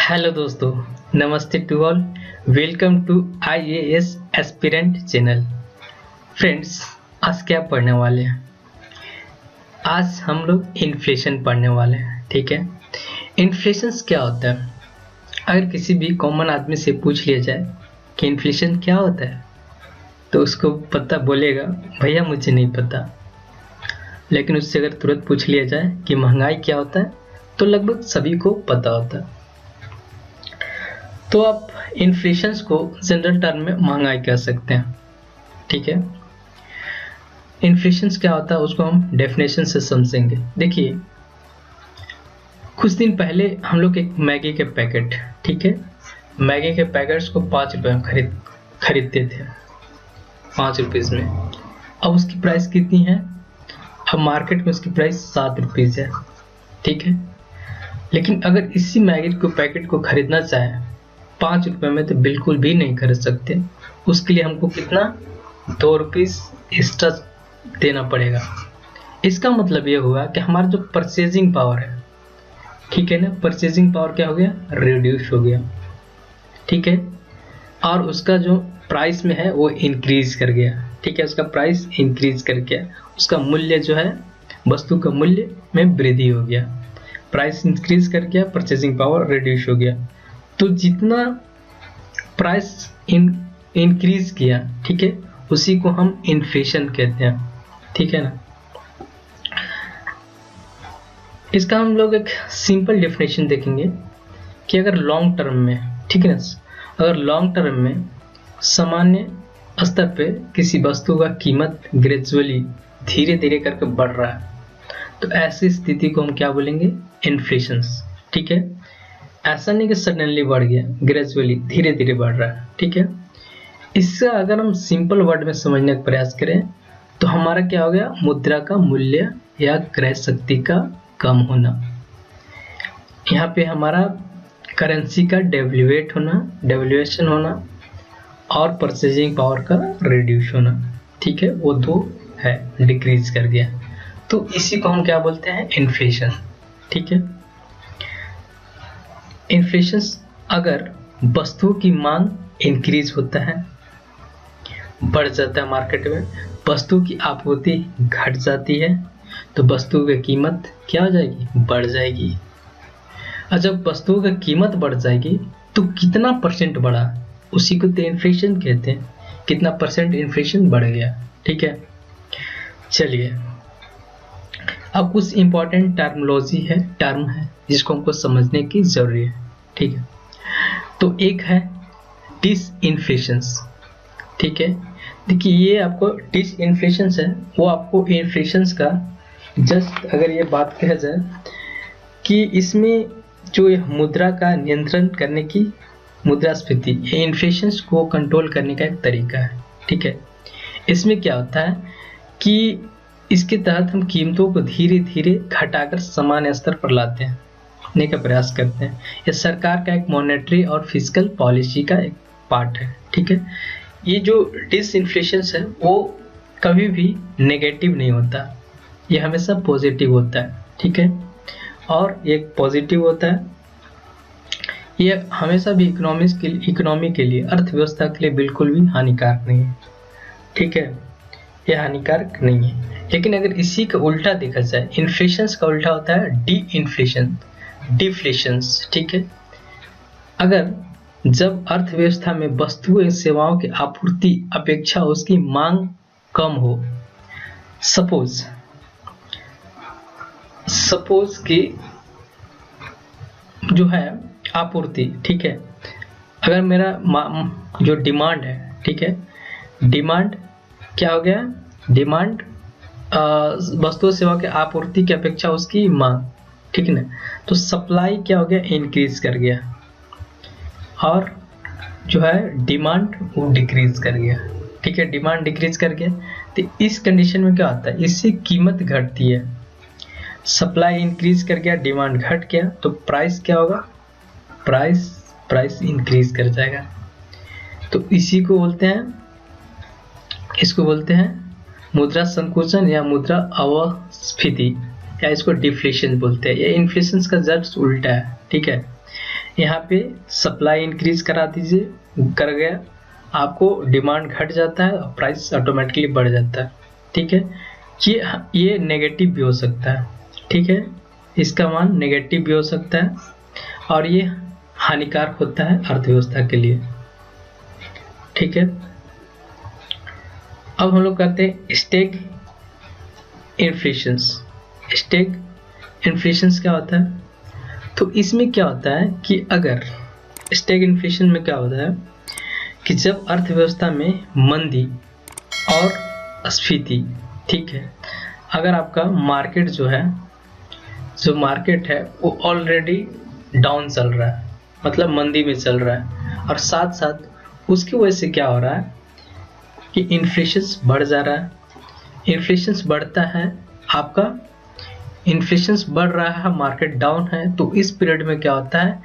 Hello दोस्तों, नमस्ते to all. Welcome to IAS aspirant channel. Friends, आज क्या पढ़ने वाले हैं? आज हम लोग इन्फ्लेशन पढ़ने वाले हैं। ठीक है, इन्फ्लेशन क्या होता है? अगर किसी भी कॉमन आदमी से पूछ लिया जाए कि इन्फ्लेशन क्या होता है, तो उसको पता बोलेगा भैया मुझे नहीं पता। लेकिन उससे अगर तुरंत पूछ लिया जाए कि महंगाई क्या होता है, तो लगभग सभी को पता होता है। तो आप इन्फ्लेशन को जनरल टर्म में महंगाई कह सकते हैं। ठीक है, इन्फ्लेशन क्या होता है उसको हम डेफिनेशन से समझेंगे। देखिए, कुछ दिन पहले हम लोग एक मैगी के पैकेट, ठीक है, मैगी के पैकेट्स को 5 रुपए में खरीदते थे, 5 रुपीज में। अब उसकी प्राइस कितनी है? अब मार्केट में उसकी प्राइस 7 रुपीज है। ठीक है, लेकिन अगर इसी मैगी को पैकेट को खरीदना चाहे 5 रुपए में, तो बिल्कुल भी नहीं खरीद सकते। उसके लिए हमको कितना 2 रुपीज एक्स्ट्रा देना पड़ेगा। इसका मतलब ये हुआ कि हमारा जो परचेजिंग पावर है, ठीक है ना, परचेजिंग पावर क्या हो गया? रिड्यूस हो गया। ठीक है, और उसका जो प्राइस में है वो इंक्रीज कर गया। ठीक है, उसका प्राइस इंक्रीज कर गया, उसका मूल्य जो है वस्तु का मूल्य में वृद्धि हो गया। प्राइस इंक्रीज कर गया, परचेजिंग पावर रिड्यूस हो गया। तो जितना प्राइस इंक्रीज किया, ठीक है, उसी को हम इन्फ्लेशन कहते हैं। ठीक है ना। इसका हम लोग एक सिंपल डेफिनेशन देखेंगे कि अगर लॉन्ग टर्म में, ठीक है ना, अगर लॉन्ग टर्म में सामान्य स्तर पे किसी वस्तु का कीमत ग्रेजुअली धीरे धीरे करके बढ़ रहा है, तो ऐसी स्थिति को हम क्या बोलेंगे? इन्फ्लेशन। ठीक है, ऐसा नहीं कि सडनली बढ़ गया, ग्रेजुअली धीरे धीरे बढ़ रहा है। ठीक है, इसका अगर हम सिंपल वर्ड में समझने का प्रयास करें तो हमारा क्या हो गया? मुद्रा का मूल्य या क्रय शक्ति का कम होना। यहाँ पे हमारा करेंसी का डेवल्यूएशन होना और परचेजिंग पावर का रिड्यूस होना। ठीक है, वो दो है, डिक्रीज कर गया। तो इसी को हम क्या बोलते हैं? इन्फ्लेशन। ठीक है, इन्फ्लेशन अगर वस्तुओं की मांग इंक्रीज होता है, बढ़ जाता है, मार्केट में वस्तु की आपूर्ति घट जाती है, तो वस्तु की कीमत क्या हो जाएगी? बढ़ जाएगी। और जब वस्तुओं की कीमत बढ़ जाएगी तो कितना परसेंट बढ़ा, उसी को तो इन्फ्लेशन कहते हैं। कितना परसेंट इन्फ्लेशन बढ़ गया। ठीक है, चलिए अब कुछ इंपॉर्टेंट टर्म है जिसको हमको समझने की जरूरी है। ठीक है, तो एक है डिसइन्फ्लेशन। ठीक है, देखिए ये आपको डिसइन्फ्लेशन है, वो आपको इन्फ्लेशन का जस्ट अगर ये बात कहा जाए कि इसमें जो मुद्रा का नियंत्रण करने की मुद्रास्फीति, ये इन्फ्लेशन को कंट्रोल करने का एक तरीका है। ठीक है, इसमें क्या होता है कि इसके तहत हम कीमतों को धीरे धीरे घटाकर सामान्य स्तर पर लाते हैं का प्रयास करते हैं। यह सरकार का एक मॉनेटरी और फिस्कल पॉलिसी का एक पार्ट है। ठीक है, ये जो डिसइन्फ्लेशन है वो कभी भी नेगेटिव नहीं होता, ये हमेशा पॉजिटिव होता है। ठीक है, और ये पॉजिटिव होता है, ये हमेशा भी इकोनॉमी के लिए, अर्थव्यवस्था के लिए बिल्कुल भी हानिकारक नहीं है। ठीक है, यह हानिकारक नहीं है। लेकिन अगर इसी का उल्टा देखा जाए, इन्फ्लेशन का उल्टा होता है डिफ्लेशन। ठीक है, अगर जब अर्थव्यवस्था में वस्तुओं एवं सेवाओं की आपूर्ति अपेक्षा उसकी मांग कम हो, सपोज कि जो है आपूर्ति, ठीक है, अगर मेरा जो डिमांड है, ठीक है, डिमांड क्या हो गया? डिमांड वस्तु सेवा के आपूर्ति की अपेक्षा उसकी मांग, ठीक है ना, तो सप्लाई क्या हो गया? इंक्रीज कर गया, और जो है डिमांड वो डिक्रीज कर गया। ठीक है, डिमांड डिक्रीज कर गया, तो इस कंडीशन में क्या होता है? इससे कीमत घटती है। सप्लाई इंक्रीज कर गया, डिमांड घट गया, तो प्राइस क्या होगा? प्राइस इंक्रीज कर जाएगा। तो इसी को बोलते हैं, इसको बोलते हैं मुद्रा संकुचन या मुद्रा अवस्फीति, या इसको डिफ्लेशन बोलते हैं। ये इन्फ्लेशन का जस्ट उल्टा है। ठीक है, यहाँ पे सप्लाई इंक्रीज करा दीजिए, कर गया, आपको डिमांड घट जाता है और प्राइस ऑटोमेटिकली बढ़ जाता है। ठीक है, ये नेगेटिव भी हो सकता है। ठीक है, इसका मान नेगेटिव भी हो सकता है और ये हानिकारक होता है अर्थव्यवस्था के लिए। ठीक है, अब हम लोग करते हैं स्टेग इन्फ्लेशंस। स्टेग इन्फ्लेशंस क्या होता है? तो इसमें क्या होता है कि अगर स्टेग इन्फ्लेशन में क्या होता है कि जब अर्थव्यवस्था में मंदी और स्फीति, ठीक है, अगर आपका मार्केट जो मार्केट है वो ऑलरेडी डाउन चल रहा है, मतलब मंदी में चल रहा है, और साथ साथ उसकी वजह से क्या हो रहा है कि इन्फ्लेशंस बढ़ जा रहा है। इन्फ्लेशंस बढ़ता है, आपका इन्फ्लेशंस बढ़ रहा है, मार्केट डाउन है, तो इस पीरियड में क्या होता है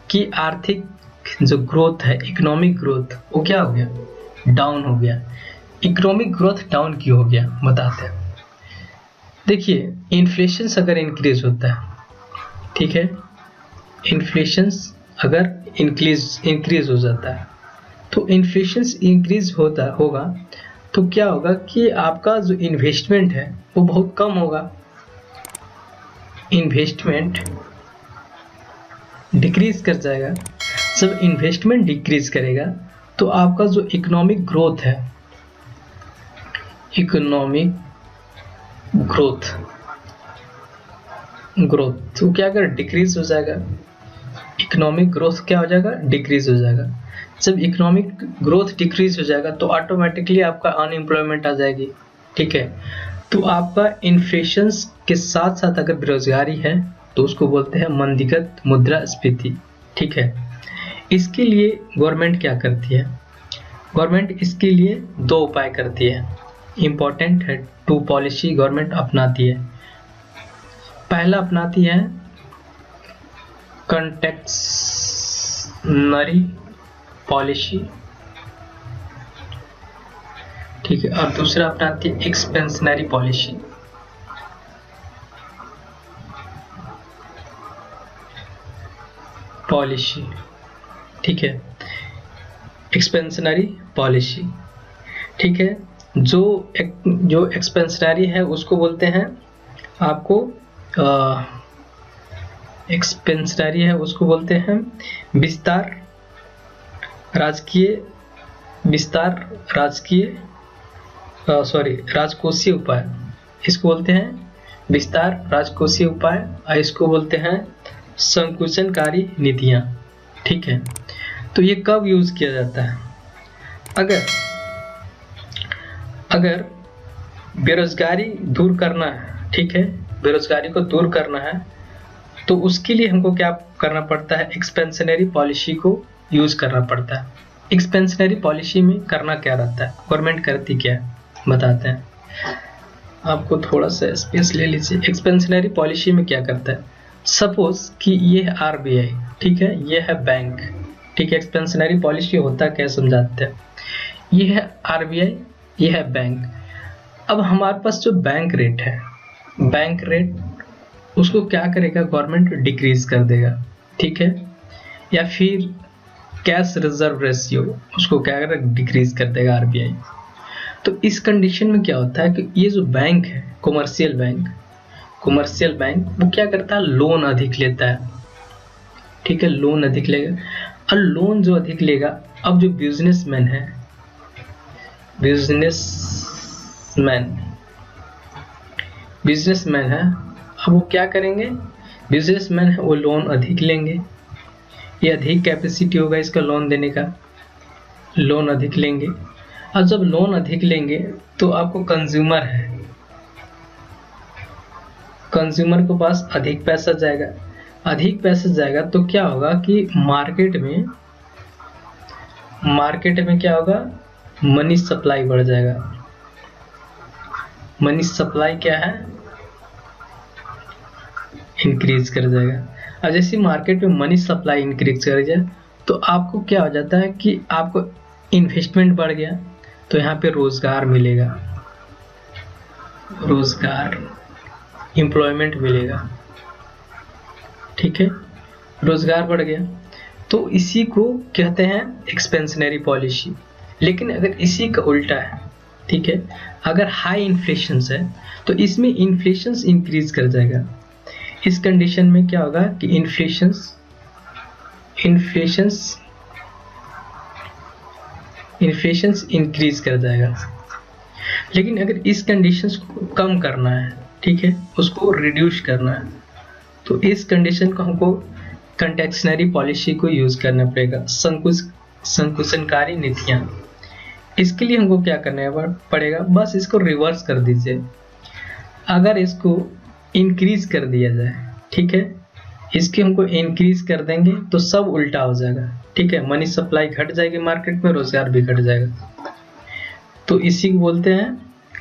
कि आर्थिक जो ग्रोथ है, इकोनॉमिक ग्रोथ, वो क्या हो गया? डाउन हो गया। इकोनॉमिक ग्रोथ डाउन क्यों हो गया बताते हैं। देखिए, इन्फ्लेशंस अगर इंक्रीज होता है, ठीक है, इन्फ्लेशंस अगर इंक्रीज हो जाता है, तो इन्फ्लेशंस इंक्रीज होगा तो क्या होगा कि आपका जो इन्वेस्टमेंट है वो बहुत कम होगा। इन्वेस्टमेंट डिक्रीज कर जाएगा। जब इन्वेस्टमेंट डिक्रीज करेगा तो आपका जो इकोनॉमिक ग्रोथ है, इकोनॉमिक ग्रोथ तो क्या कर डिक्रीज हो जाएगा। इकोनॉमिक ग्रोथ क्या हो जाएगा? डिक्रीज हो जाएगा। जब इकोनॉमिक ग्रोथ डिक्रीज हो जाएगा तो ऑटोमेटिकली आपका अनएम्प्लॉयमेंट आ जाएगी। ठीक है, तो आपका इन्फ्लेशन के साथ साथ अगर बेरोजगारी है तो उसको बोलते हैं मंदीगत मुद्रास्फीति। ठीक है, इसके लिए गवर्नमेंट क्या करती है? गवर्नमेंट इसके लिए दो उपाय करती है, इम्पोर्टेंट है, 2 पॉलिसी गवर्नमेंट अपनाती है। पहला अपनाती है कंटेक्शनरी पॉलिसी, ठीक है, और दूसरा अपनाती है एक्सपेंशनरी पॉलिसी। ठीक है, एक्सपेंशनरी पॉलिसी। ठीक है, जो एक्सपेंशनरी है उसको बोलते हैं आपको एक्सपेंशनरी है उसको बोलते हैं राजकोषीय उपाय। इसको बोलते हैं विस्तार राजकोषीय उपाय, और इसको बोलते हैं संकुचनकारी नीतियां। ठीक है, तो ये कब यूज किया जाता है? अगर बेरोजगारी दूर करना है, ठीक है, बेरोजगारी को दूर करना है, तो उसके लिए हमको क्या करना पड़ता है? एक्सपेंशनरी पॉलिसी को यूज करना पड़ता है। एक्सपेंशनरी पॉलिसी में करना क्या रहता है? गवर्नमेंट करती क्या है बताते हैं। आपको थोड़ा सा स्पेस ले लीजिए। एक्सपेंशनरी पॉलिसी में क्या करता है? सपोज कि ये है आरबीआई, ठीक है, ये है बैंक, ठीक है, एक्सपेंशनरी पॉलिसी होता क्या समझाते हैं। ये है आरबीआई, ये है बैंक। अब हमारे पास जो बैंक रेट है, बैंक रेट उसको क्या करेगा? गवर्नमेंट डिक्रीज कर देगा। ठीक है, या फिर कैश रिजर्व रेशियो उसको क्या करेगा? डिक्रीज कर देगा आरबीआई। तो इस कंडीशन में क्या होता है कि ये जो बैंक है, कमर्शियल बैंक वो क्या करता है? लोन अधिक लेता है। ठीक है, लोन अधिक लेगा, और लोन जो अधिक लेगा, अब जो बिजनेसमैन है, अब वो क्या करेंगे? बिजनेसमैन है वो लोन अधिक लेंगे, ये अधिक कैपेसिटी होगा इसका लोन देने का, लोन अधिक लेंगे। और जब लोन अधिक लेंगे तो आपको कंज्यूमर है, कंज्यूमर के पास अधिक पैसा जाएगा, तो क्या होगा कि मार्केट में क्या होगा? मनी सप्लाई बढ़ जाएगा। मनी सप्लाई क्या है? इंक्रीज कर जाएगा। और जैसे मार्केट में मनी सप्लाई इंक्रीज कर जाए तो आपको क्या हो जाता है कि आपको इन्वेस्टमेंट बढ़ गया, तो यहाँ पे रोजगार मिलेगा, एम्प्लॉयमेंट मिलेगा। ठीक है, रोजगार बढ़ गया। तो इसी को कहते हैं एक्सपेंशनरी पॉलिसी। लेकिन अगर इसी का उल्टा है, ठीक है, अगर हाई इन्फ्लेशन है तो इसमें इन्फ्लेशन इंक्रीज कर जाएगा। इस कंडीशन में क्या होगा कि इन्फ्लेशन इंक्रीज कर जाएगा। लेकिन अगर इस कंडीशन को कम करना है, ठीक है, उसको रिड्यूस करना है, तो इस कंडीशन को हमको कंटेक्शनरी पॉलिसी को यूज करना पड़ेगा, संकुचनकारी नीतियां। इसके लिए हमको क्या करना पड़ेगा, बस इसको रिवर्स कर दीजिए। अगर इसको इंक्रीज कर दिया जाए, ठीक है, इसके हमको इंक्रीज कर देंगे तो सब उल्टा हो जाएगा, ठीक है, मनी सप्लाई घट जाएगी मार्केट में, रोजगार भी घट जाएगा। तो इसी को बोलते हैं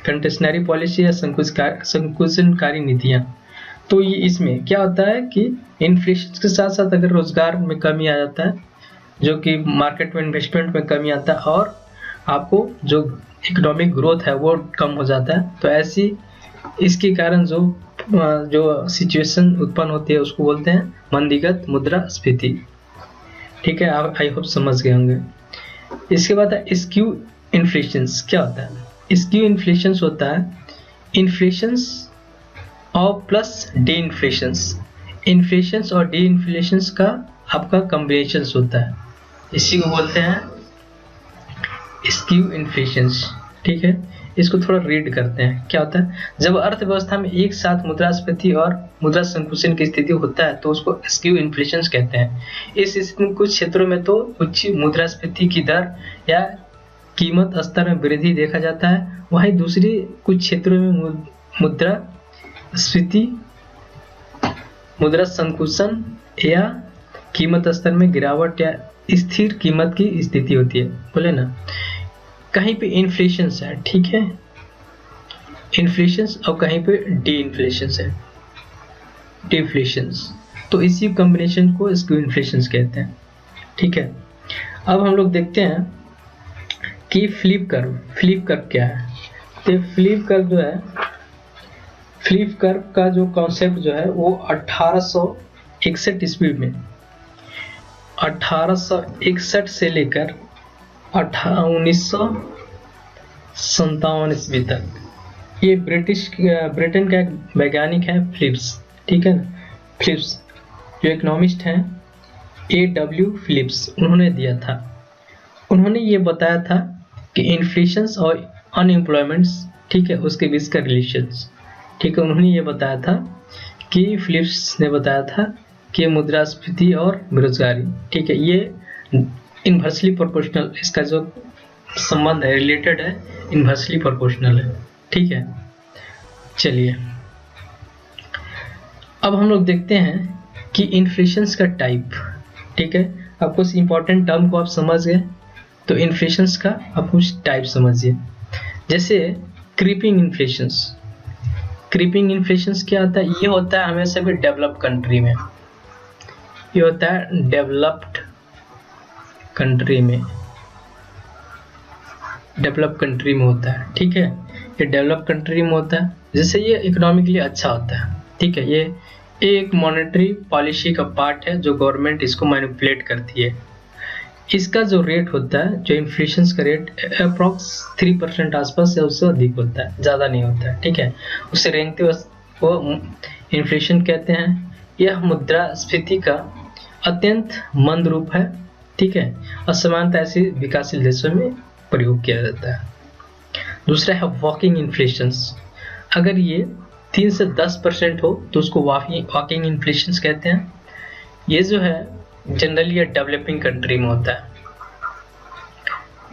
कंटेक्शनरी पॉलिसी या संकुचनकारी नीतियां। तो ये इसमें क्या होता है कि इन्फ्लेशन के साथ साथ अगर रोजगार में कमी आ जाता है, जो कि मार्केट में इन्वेस्टमेंट में कमी आता है, और आपको जो इकोनॉमिक ग्रोथ है वो कम हो जाता है, तो ऐसी इसके कारण जो सिचुएशन उत्पन्न होती है उसको बोलते हैं मंदीगत मुद्रास्फीति। ठीक है, आप आई होप समझ गए होंगे। इसके बाद है स्क्यू इन्फ्लेशन। क्या होता है स्क्यू इन्फ्लेशन? होता है इन्फ्लेशन और प्लस डी इन्फ्लेशन। इन्फ्लेशन और डी इन्फ्लेशन का आपका कॉम्बिनेशन होता है, इसी को बोलते हैं स्क्यू इन्फ्लेशन। ठीक है, इसको थोड़ा रीड करते हैं। क्या होता है, जब अर्थव्यवस्था में एक साथ मुद्रास्फीति और मुद्रा संकुचन की स्थिति होता है तो उसको स्क्यू इन्फ्लेशन कहते हैं। इस स्थिति में कुछ क्षेत्रों में तो उच्च मुद्रास्फीति की दर या कीमत स्तर में वृद्धि देखा जाता है, वहीं दूसरी कुछ क्षेत्रों में मुद्रास्फीति, मुद्रा संकुचन या कीमत स्तर में गिरावट या स्थिर कीमत की स्थिति होती है। बोले ना, कहीं पे इन्फ्लेशन है, ठीक है, इन्फ्लेशन, और कहीं पे डी इन्फ्लेशन है, डिफ्लेशन। तो इसी कॉम्बिनेशन को स्क्यू इन्फ्लेशन कहते हैं। ठीक है, अब हम लोग देखते हैं कि फ्लिप कर्व क्या है। तो फ्लिप कर्व जो है, फ्लिप कर्व का जो कॉन्सेप्ट जो है वो 1861 ईस्वी में, 1861 से लेकर 1957 ईस्वी तक, ये ब्रिटेन का एक वैज्ञानिक है फिलिप्स। ठीक है ना, फिलिप्स जो इकोनॉमिस्ट हैं, A.W. फिलिप्स, उन्होंने दिया था। उन्होंने ये बताया था कि इन्फ्लेशन और अनएम्प्लॉयमेंट, ठीक है, उसके बीच का रिलेशंस। ठीक है, उन्होंने ये बताया था कि फिलिप्स ने बताया था कि मुद्रास्फीति और बेरोजगारी, ठीक है, ये इनवर्सली प्रोपोर्शनल, इसका जो संबंध है, रिलेटेड है, इनवर्सली प्रोपोर्शनल है। ठीक है, चलिए अब हम लोग देखते हैं कि इन्फ्लेशन का टाइप। ठीक है, अब कुछ इंपॉर्टेंट टर्म को आप समझ गए, तो इन्फ्लेशन का आप कुछ टाइप समझिए। जैसे क्रीपिंग इन्फ्लेशन। क्रीपिंग इन्फ्लेशन क्या होता है? ये होता है हमेशा भी डेवलप्ड कंट्री में, ये होता है डेवलप्ड कंट्री में, डेवलप कंट्री में होता है। ठीक है, ये डेवलप कंट्री में होता है, जैसे ये इकोनॉमिकली अच्छा होता है। ठीक है, ये एक मॉनेटरी पॉलिसी का पार्ट है जो गवर्नमेंट इसको मैनिपुलेट करती है। इसका जो रेट होता है, जो इन्फ्लेशन का रेट अप्रॉक्स 3% आसपास या उससे अधिक होता है, ज़्यादा नहीं होता है। ठीक है, उससे रेंगते वो इन्फ्लेशन कहते हैं। यह मुद्रास्फीति का अत्यंत मंद रूप है। ठीक है, असमानता ऐसे विकासशील देशों में प्रयोग किया जाता है। दूसरा है वॉकिंग इन्फ्लेशन। अगर ये 3 से 10% हो तो उसको वॉकिंग इन्फ्लेशन कहते हैं। ये जो है जनरली ये डेवलपिंग कंट्री में होता है,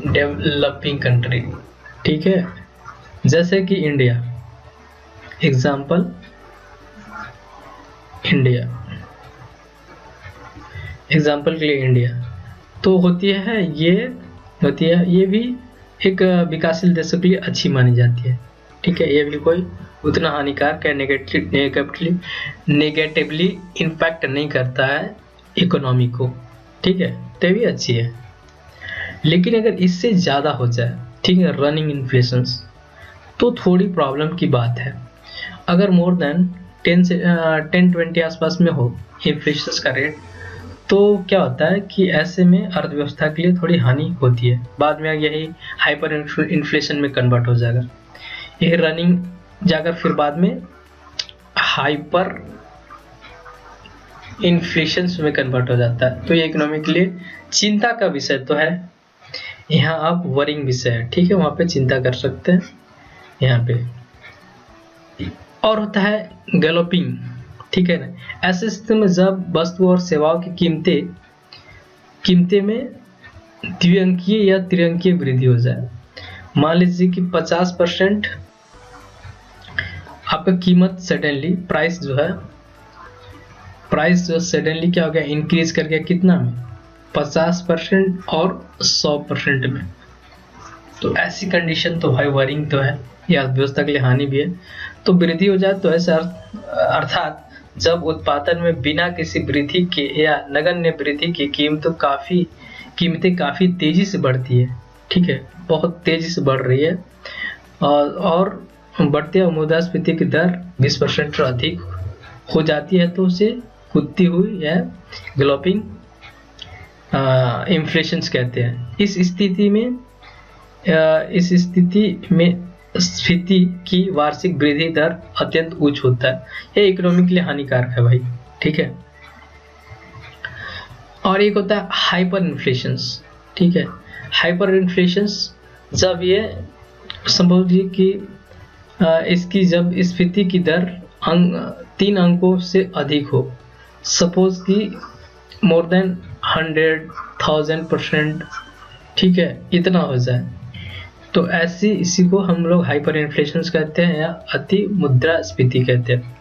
डेवलपिंग कंट्री। ठीक है, जैसे कि इंडिया, एग्जाम्पल इंडिया, एग्जाम्पल के लिए इंडिया तो होती है, ये भी एक विकासशील देशों के लिए अच्छी मानी जाती है। ठीक है, ये भी कोई उतना हानिकारक या नेगेटिवली इम्पैक्ट नहीं करता है इकोनॉमी को। ठीक है, तो भी अच्छी है। लेकिन अगर इससे ज़्यादा हो जाए, ठीक है, रनिंग इन्फ्लेशन, तो थोड़ी प्रॉब्लम की बात है। अगर मोर देन 10 से 10-20 आसपास में हो इन्फ्लेशन का रेट, तो क्या होता है कि ऐसे में अर्थव्यवस्था के लिए थोड़ी हानि होती है, बाद में यही हाइपर इन्फ्लेशन में कन्वर्ट हो जाएगा, ये रनिंग जाकर फिर बाद में हाइपर इन्फ्लेशन में कन्वर्ट हो जाता है। तो ये इकोनॉमी के लिए चिंता का विषय तो है, यहाँ आप वरिंग विषय है, ठीक है, वहां पे चिंता कर सकते हैं यहाँ पे। और होता है गैलोपिंग, ठीक है ना, ऐसे स्थिति में जब वस्तु और सेवाओं की कीमतें में द्विअंकीय या त्रिअंकीय वृद्धि हो जाए। मान लीजिए कि 50% आपका कीमत सडनली प्राइस जो सडनली क्या हो गया, इंक्रीज कर गया, कितना में, 50% और 100% में। तो ऐसी कंडीशन तो भाई वरिंग तो है, यह अर्थव्यवस्था के लिए हानि भी है। तो वृद्धि हो जाए तो ऐसे अर्थात जब उत्पादन में बिना किसी वृद्धि के या नगण्य वृद्धि की कीमतें काफी तेजी से बढ़ती है, ठीक है, बहुत तेजी से बढ़ रही है, और बढ़ते हुए मुद्रास्फीति की दर 20% से अधिक हो जाती है, तो उसे कूदती हुई या गैलोपिंग इन्फ्लेशन कहते हैं। इस स्थिति में स्फीति की वार्षिक वृद्धि दर अत्यंत उच्च होता है, यह इकोनॉमी के लिए हानिकारक है भाई, ठीक है। और एक होता है हाइपर इन्फ्लेशन, ठीक है। हाइपर इन्फ्लेशन जब ये समझिए कि इसकी जब स्फीति की दर 3 अंकों से अधिक हो, सपोज कि मोर देन 100,000%, ठीक है, इतना हो जाए, तो ऐसी इसी को हम लोग हाइपर इन्फ्लेशन कहते हैं या अति मुद्रास्फीति कहते हैं।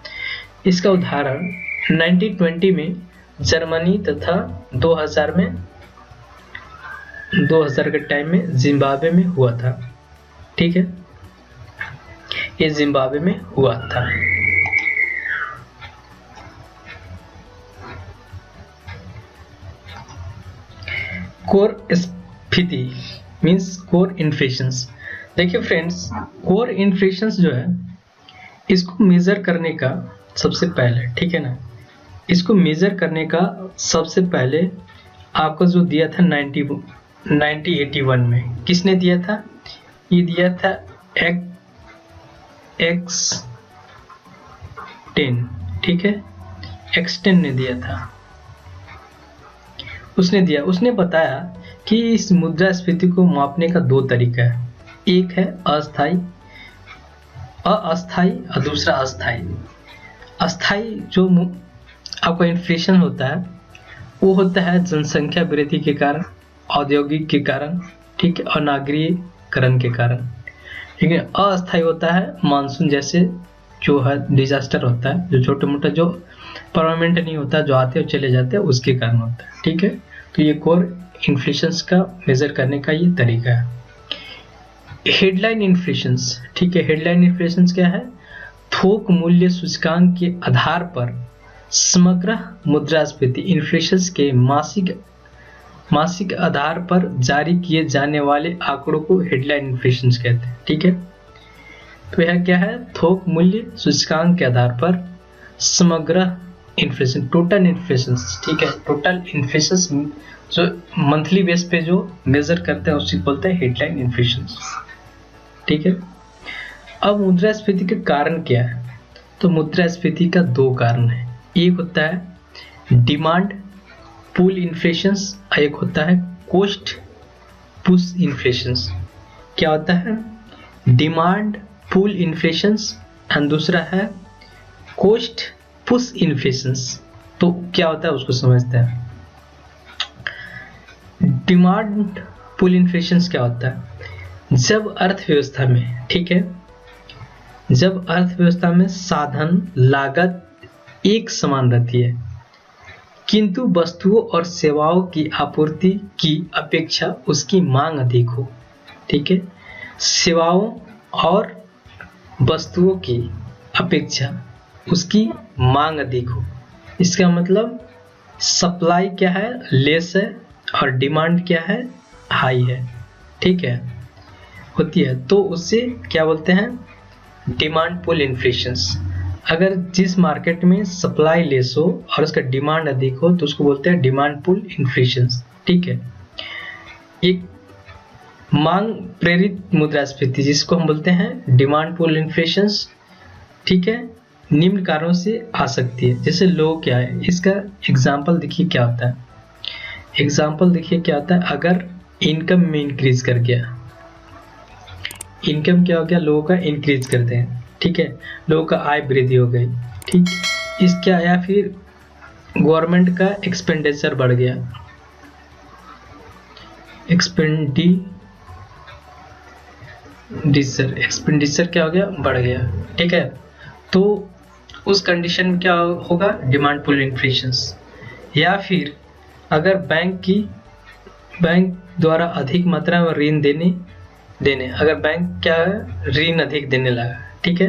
इसका उदाहरण 1920 में जर्मनी तथा 2000 के टाइम में जिम्बाब्वे में हुआ था, ठीक है, ये जिम्बाब्वे में हुआ था। कोर स्फीति मीन्स कोर इन्फ्लेशंस। देखिए फ्रेंड्स, कोर इन्फ्लेशंस जो है, इसको मेजर करने का सबसे पहले, ठीक है ना, इसको मेजर करने का सबसे पहले आपको जो दिया था 1981 में, किसने दिया था, ये दिया था X10, ठीक है, X10 ने दिया था, उसने बताया कि इस मुद्रास्फीति को मापने का 2 तरीका है, एक है अस्थाई और दूसरा अस्थाई। अस्थाई जो आपका इन्फ्लेशन होता है वो होता है जनसंख्या वृद्धि के कारण, औद्योगिक के कारण, ठीक है, और नागरिकीकरण के कारण, ठीक है। अस्थाई होता है मानसून जैसे जो है डिजास्टर होता है, जो छोटे मोटा जो परमानेंट नहीं होता, जो आते और चले जाते हैं, उसके कारण होता है, ठीक है। तो ये कोर इन्फ्लेशंस का मेजर करने का ये तरीका है। हेडलाइन इन्फ्लेशंस, ठीक है, हेडलाइन इन्फ्लेशंस क्या है, थोक मूल्य सूचकांक के आधार पर समग्र मुद्रास्फीति इन्फ्लेशंस के मासिक आधार पर जारी किए जाने वाले आंकड़ों को हेडलाइन इन्फ्लेशंस कहते हैं, ठीक है। तो यह क्या है, थोक मूल्य सूचकांक के आधार पर समग्र इन्फ्लेशन, टोटल इन्फ्लेशन, ठीक है, टोटल इन्फ्लेशन जो मंथली बेस पे जो मेजर करते हैं उसी बोलते हैं हेडलाइन इन्फ्लेशन, ठीक है। अब मुद्रास्फीति के कारण क्या है, तो मुद्रास्फीति का 2 कारण है, एक होता है डिमांड पुल इन्फ्लेशन, एक होता है कॉस्ट पुश इन्फ्लेशन। क्या होता है, डिमांड पुल इन्फ्लेशन एंड दूसरा है कॉस्ट पुश इन्फ्लेशन। तो क्या होता है उसको समझते हैं। डिमांड पुल इन्फ्लेशन क्या होता है, जब अर्थव्यवस्था में, ठीक है, जब अर्थव्यवस्था में साधन लागत एक समान रहती है, किंतु वस्तुओं और सेवाओं की आपूर्ति की अपेक्षा उसकी मांग अधिक हो, ठीक है, सेवाओं और वस्तुओं की अपेक्षा उसकी मांग अधिक हो, इसका मतलब सप्लाई क्या है, लेस है, और डिमांड क्या है, हाई है, ठीक है, होती है, तो उससे क्या बोलते हैं, डिमांड पुल इन्फ्लेशंस। अगर जिस मार्केट में सप्लाई लेस हो और उसका डिमांड अधिक हो तो उसको बोलते हैं डिमांड पुल इन्फ्लेशन। ठीक है, एक मांग प्रेरित मुद्रास्फीति जिसको हम बोलते हैं डिमांड पुल इन्फ्लेशन। ठीक है, निम्न कारणों से आ सकती है। जैसे लो क्या है, इसका एग्जाम्पल देखिए क्या होता है। एग्जाम्पल देखिए क्या होता है, अगर इनकम में इंक्रीज कर गया, इनकम क्या हो गया, लोगों का इंक्रीज करते हैं। ठीक है, लोगों का आय वृद्धि हो गई। ठीक, इसका या फिर गवर्नमेंट का एक्सपेंडिचर बढ़ गया, एक्सपेंडिचर क्या हो गया, बढ़ गया। ठीक है, तो उस कंडीशन में क्या होगा, डिमांड पुल इन्फ्लेशन। या फिर अगर बैंक द्वारा अधिक मात्रा में ऋण देने अगर बैंक क्या है, ऋण अधिक देने लगा। ठीक है,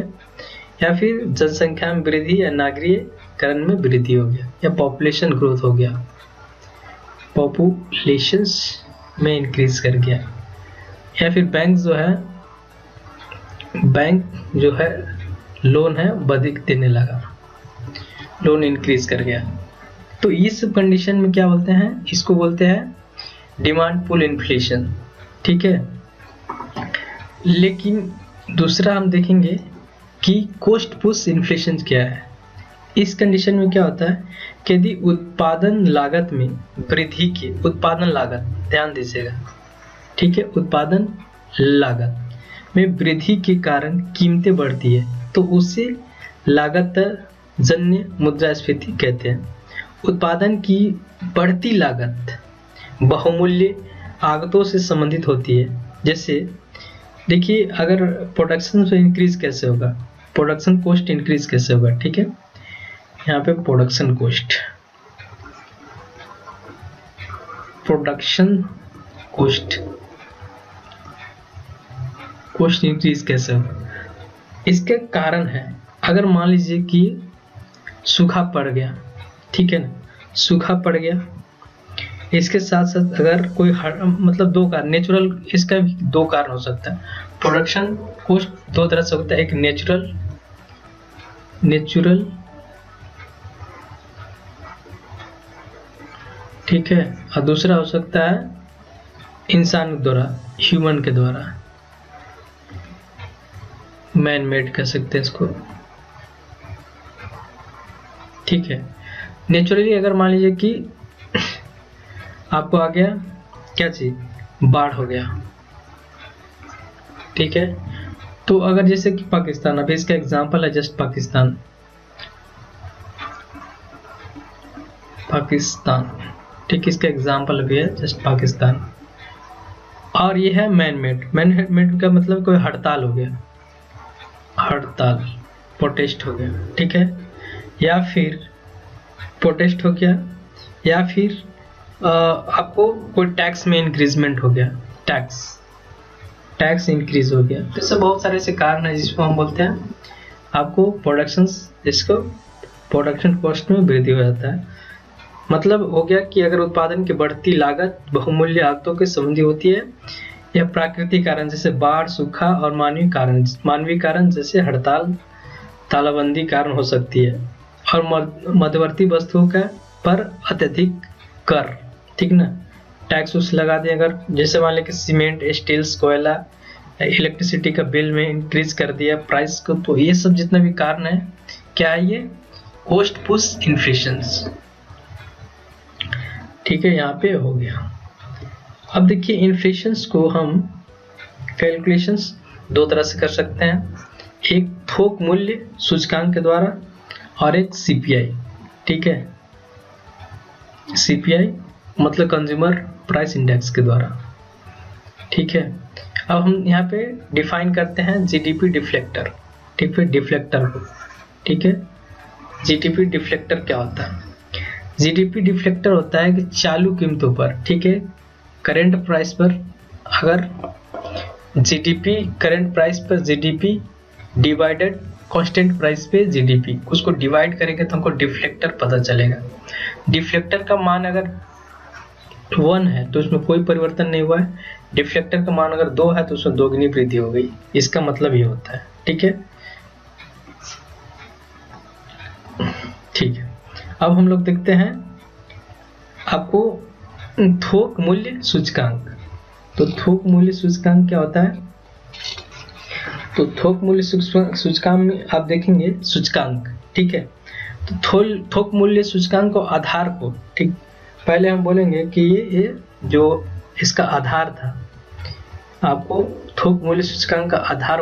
या फिर जनसंख्या में वृद्धि या नागरिकरण में वृद्धि हो गया या पॉपुलेशन ग्रोथ हो गया, पॉपुलेशन में इंक्रीज कर गया। या फिर बैंक जो है लोन है अधिक देने लगा, लोन इंक्रीज कर गया। तो इस कंडीशन में क्या बोलते हैं, इसको बोलते हैं डिमांड पुल इन्फ्लेशन। ठीक है, लेकिन दूसरा हम देखेंगे कि कॉस्ट पुश इन्फ्लेशन क्या है। इस कंडीशन में क्या होता है कि यदि उत्पादन लागत में वृद्धि की, उत्पादन लागत ध्यान दीजिएगा। ठीक है, उत्पादन लागत में वृद्धि के कारण कीमतें बढ़ती है तो उसे लागत जन्य मुद्रास्फीति कहते हैं। उत्पादन की बढ़ती लागत बहुमूल्य आगतों से संबंधित होती है। जैसे देखिए, अगर प्रोडक्शन से इंक्रीज कैसे होगा, प्रोडक्शन कॉस्ट इंक्रीज कैसे होगा। ठीक है, यहाँ पे प्रोडक्शन कॉस्ट इंक्रीज कैसे होगा, इसके कारण है अगर मान लीजिए कि सूखा पड़ गया। ठीक है ना, सूखा पड़ गया, इसके साथ साथ अगर कोई मतलब दो कारण नेचुरल, इसका भी दो कारण हो सकता है। प्रोडक्शन कॉस्ट दो तरह से होता है, एक नेचुरल ठीक है, और दूसरा हो सकता है इंसान द्वारा, ह्यूमन के द्वारा, मैन मेड कह सकते हैं इसको। ठीक है, नेचुरली अगर मान लीजिए कि आपको आ गया क्या चीज, बाढ़ हो गया। ठीक है, तो अगर जैसे कि पाकिस्तान, अभी इसका एग्जांपल है जस्ट पाकिस्तान। ठीक, इसका एग्जांपल भी है जस्ट पाकिस्तान। और ये है मैन मेड का मतलब कोई हड़ताल हो गया, प्रोटेस्ट हो गया। ठीक है, या फिर प्रोटेस्ट हो गया, या फिर आपको कोई टैक्स में इंक्रीजमेंट हो गया, टैक्स इंक्रीज हो गया। तो सब बहुत सारे ऐसे कारण है जिसको हम बोलते हैं आपको प्रोडक्शन कॉस्ट में वृद्धि हो जाता है। मतलब हो गया कि अगर उत्पादन की बढ़ती लागत बहुमूल्य आगतों के संबंधी होती है या प्राकृतिक कारण जैसे बाढ़, सूखा और मानवीय कारण जैसे हड़ताल, तालाबंदी कारण हो सकती है। और मध्यवर्ती वस्तुओं का पर अत्यधिक कर, ठीक ना, टैक्स उस लगा दें। अगर जैसे मान लें कि सीमेंट, स्टील्स, कोयला, इलेक्ट्रिसिटी का बिल में इंक्रीज कर दिया प्राइस को, तो ये सब जितना भी कारण है क्या है, ये कॉस्ट पुश इन्फ्लेशन। ठीक है, यहाँ पे हो गया। अब देखिए इन्फ्लेशंस को हम कैलकुलेशंस दो तरह से कर सकते हैं, एक थोक मूल्य सूचकांक के द्वारा और एक सीपीआई। ठीक है, सीपीआई मतलब कंज्यूमर प्राइस इंडेक्स के द्वारा। ठीक है, अब हम यहाँ पे डिफाइन करते हैं जीडीपी डिफ्लेक्टर। ठीक है, डिफ्लेक्टर को, ठीक है, जीडीपी डिफ्लेक्टर क्या होता है? जीडीपी डिफ्लेक्टर होता है कि चालू कीमतों पर, ठीक है, करेंट प्राइस पर, अगर जीडीपी करेंट प्राइस पर जीडीपी डिवाइडेड कांस्टेंट प्राइस पे जीडीपी, उसको डिवाइड करेंगे तो हमको डिफ्लेक्टर पता चलेगा। डिफ्लेक्टर का मान अगर 1 है तो उसमें कोई परिवर्तन नहीं हुआ है, डिफ्लेक्टर का मान अगर 2 है तो उसमें दोगुनी वृद्धि हो गई। इसका मतलब ये होता है। ठीक है, ठीक है, अब हम लोग देखते हैं आपको थोक मूल्य सूचकांक। तो थोक मूल्य सूचकांक क्या होता है? तो थोक मूल्य सूचकांक में आप देखेंगे सूचकांक, ठीक है। तो थोक मूल्य सूचकांक को आधार को, ठीक, पहले हम बोलेंगे कि ये जो इसका आधार था, आपको थोक मूल्य सूचकांक का आधार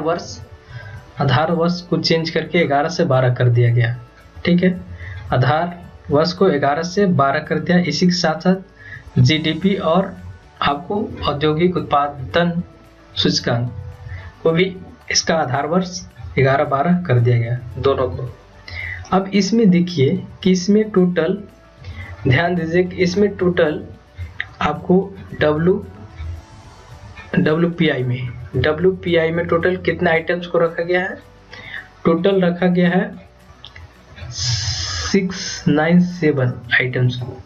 वर्ष को चेंज करके 11 से 12 कर दिया गया, ठीक है। आधार वर्ष को 11 से 12 कर दिया। इसी के साथ साथ जीडीपी और आपको औद्योगिक उत्पादन सूचकांक को भी इसका आधार वर्ष 11-12 कर दिया गया, दोनों को। अब इसमें देखिए कि इसमें टोटल, ध्यान दीजिए कि इसमें टोटल आपको WPI में टोटल कितने आइटम्स को रखा गया है? टोटल रखा गया है 697 आइटम्स को।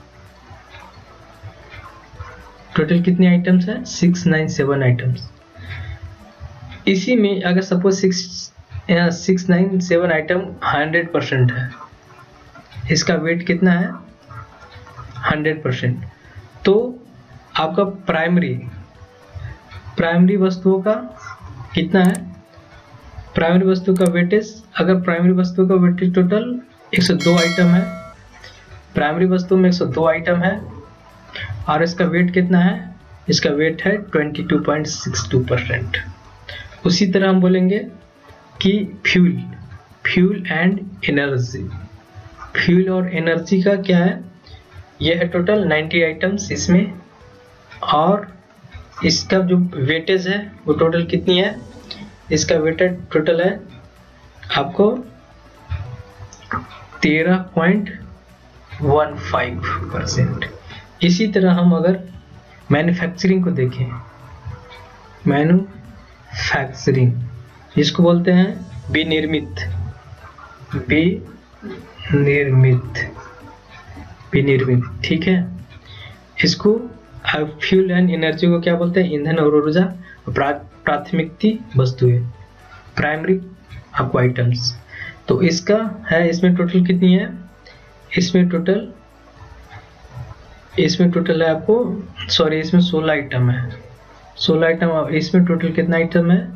टोटल कितने आइटम्स है? 697 आइटम्स। इसी में अगर सपोज 697 आइटम 100% है, इसका वेट कितना है? 100%। तो आपका प्राइमरी वस्तुओं का कितना है? प्राइमरी वस्तु का वेटेज, अगर प्राइमरी वस्तु का वेटेज टोटल 102 आइटम है, प्राइमरी वस्तु में 102 आइटम है, और इसका वेट कितना है? इसका वेट है 22.62%। उसी तरह हम बोलेंगे कि फ्यूल एंड एनर्जी, फ्यूल और एनर्जी का क्या है? यह है टोटल 90 आइटम्स इसमें, और इसका जो वेटेज है वो टोटल कितनी है? इसका वेटेज टोटल है आपको 13.15%। इसी तरह हम अगर मैन्युफैक्चरिंग को देखें, मैन्युफैक्चरिंग जिसको बोलते हैं विनिर्मित, ठीक है। इसको फ्यूल एंड एनर्जी को क्या बोलते हैं? ईंधन और ऊर्जा, प्राथमिकता वस्तुएं, प्राइमरी आपको आइटम्स। तो इसका है, इसमें टोटल कितनी है? इसमें टोटल है आपको, सॉरी, इसमें 16 आइटम है, 16 आइटम। और इसमें टोटल कितना आइटम है?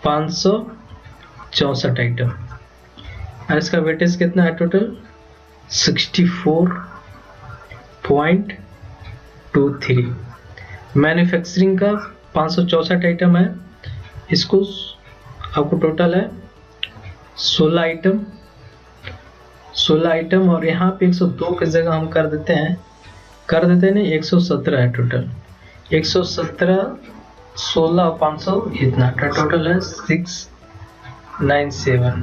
564 आइटम। और इसका वेटेज कितना है? टोटल 64.23। मैन्युफैक्चरिंग का 564 आइटम है, इसको आपको टोटल है 16 आइटम, और यहाँ पे 102 की जगह हम कर देते हैं नहीं, 117 है टोटल। 117, 16 और 500 इतना टोटल है 697।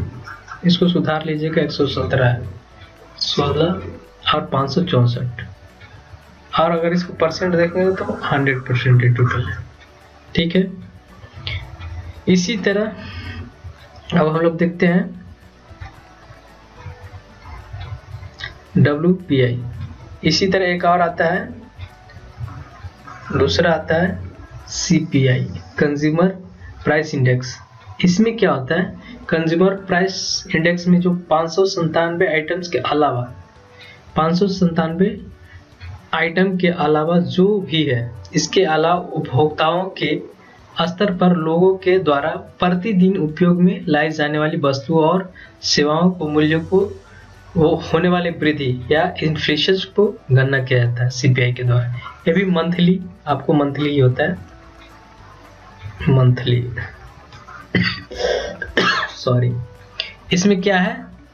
इसको सुधार लीजिएगा, 117 है, 16 और 564। और अगर इसको परसेंट देखेंगे तो 100% है टोटल है, ठीक है। इसी तरह अब हम लोग देखते हैं WPI। इसी तरह एक और आता है, दूसरा आता है CPI, कंज्यूमर प्राइस इंडेक्स। इसमें क्या होता है? कंज्यूमर प्राइस इंडेक्स में जो 597 आइटम्स के अलावा, 597 आइटम के अलावा जो भी है, इसके अलावा उपभोक्ताओं के स्तर पर लोगों के द्वारा प्रतिदिन उपयोग में लाई जाने वाली वस्तुओं और सेवाओं को मूल्यों को वो होने वाले वृद्धि या इन्फ्लेशन को गणना किया जाता है CPI के द्वारा। ये भी मंथली, आपको मंथली ही होता है, मंथली सॉरी। इसमें क्या है?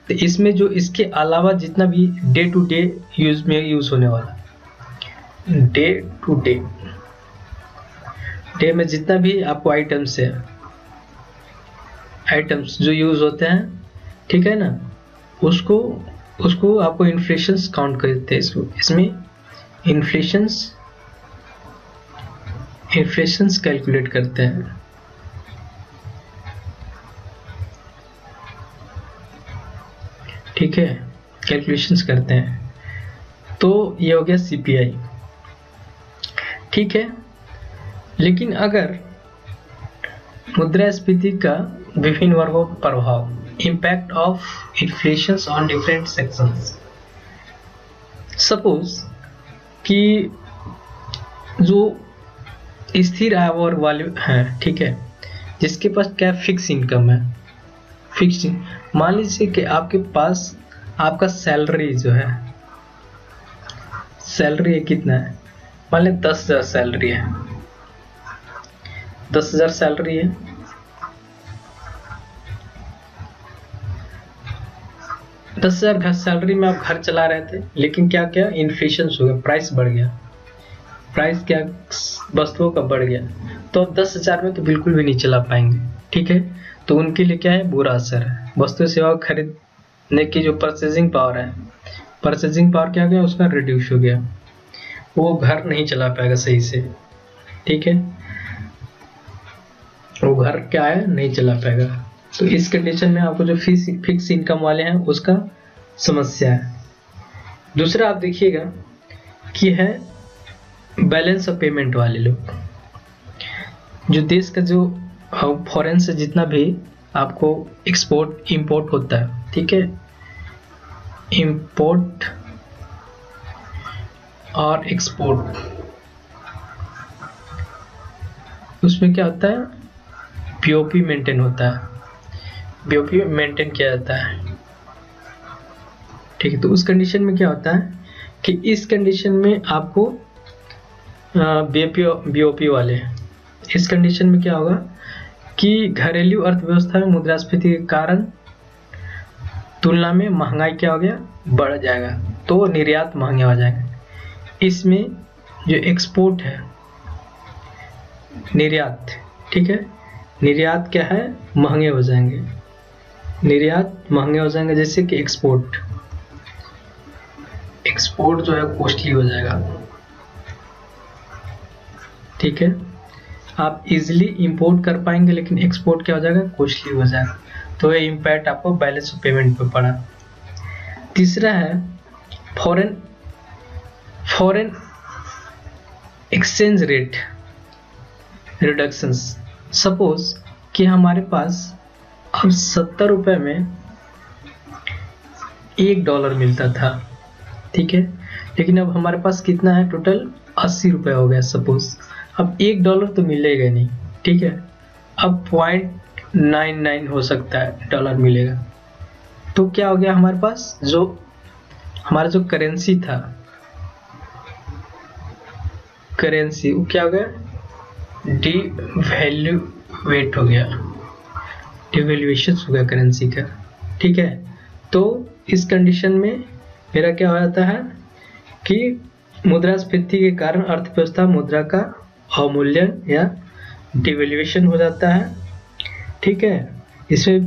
तो इसमें जो इसके अलावा जितना भी डे टू डे यूज होने वाला, डे टू डे में जितना भी आपको आइटम्स है, आइटम्स जो यूज होते हैं, ठीक है ना, उसको आपको इन्फ्लेशंस काउंट करते हैं। इसमें इन्फ्लेशंस कैलकुलेट करते हैं, ठीक है, कैलकुलेशंस करते हैं। तो ये हो गया CPI, ठीक है। लेकिन अगर मुद्रास्फीति का विभिन्न वर्गों पर प्रभाव, impact of inflations on different sections. Suppose कि जो स्थिर आय वाले हैं, ठीक है, जिसके पास क्या फिक्स इनकम है, फिक्स, मान लीजिए कि आपके पास आपका सैलरी जो है, सैलरी कितना है, मान लें 10,000 सैलरी है, 10,000 सैलरी है, 10,000 सैलरी में आप घर चला रहे थे, लेकिन क्या क्या इन्फ्लेशन हो गया, प्राइस बढ़ गया, प्राइस क्या वस्तुओं का बढ़ गया, तो अब 10,000 में तो बिल्कुल भी नहीं चला पाएंगे, ठीक है। तो उनके लिए क्या है, बुरा असर है। वस्तु सेवा खरीदने की जो परचेजिंग पावर है, परचेजिंग पावर क्या गया, उसका रिड्यूस हो गया, वो घर नहीं चला पाएगा सही से, ठीक है, वो घर क्या है, नहीं चला पाएगा। तो इस कंडीशन में आपको जो फिक्स इनकम वाले हैं उसका समस्या है। दूसरा आप देखिएगा कि है बैलेंस ऑफ पेमेंट वाले लोग, जो देश का जो फॉरेन से जितना भी आपको एक्सपोर्ट इंपोर्ट होता है, ठीक है, इंपोर्ट और एक्सपोर्ट, उसमें क्या होता है, बीओपी मेंटेन होता है, बीओपी मेंटेन किया जाता है, ठीक है। तो उस कंडीशन में क्या होता है कि इस कंडीशन में आपको बीओपी वाले, इस कंडीशन में क्या होगा कि घरेलू अर्थव्यवस्था में मुद्रास्फीति के कारण तुलना में महंगाई क्या हो गया, बढ़ जाएगा, तो निर्यात महंगा हो जाएगा। इसमें जो एक्सपोर्ट है, निर्यात, ठीक है, निर्यात क्या है, महंगे हो जाएंगे, निर्यात महंगे हो जाएंगे, जैसे कि एक्सपोर्ट, एक्सपोर्ट जो है कॉस्टली हो जाएगा, ठीक है। आप इजीली इंपोर्ट कर पाएंगे, लेकिन एक्सपोर्ट क्या हो जाएगा, कॉस्टली हो जाएगा, तो ये इम्पैक्ट आपको बैलेंस ऑफ पेमेंट पे पड़ा। तीसरा है foreign exchange rate reductions. Suppose कि हमारे पास अब 70 रुपए में $1 मिलता था, ठीक है, लेकिन अब हमारे पास कितना है, टोटल 80 रुपए हो गया सपोज। अब $1 तो मिलेगा नहीं, ठीक है, अब 0.99 हो सकता है डॉलर मिलेगा। तो क्या हो गया, हमारे पास जो हमारा जो करेंसी था, करेंसी वो क्या हो गया, डिवैल्यूएट हो गया, डिवैल्यूएशन हो गया करेंसी का, ठीक है। तो इस कंडीशन में मेरा क्या हो जाता है कि मुद्रास्फीति के कारण अर्थव्यवस्था मुद्रा का अवमूल्यन या डिवैल्यूएशन हो जाता है, ठीक है। इसमें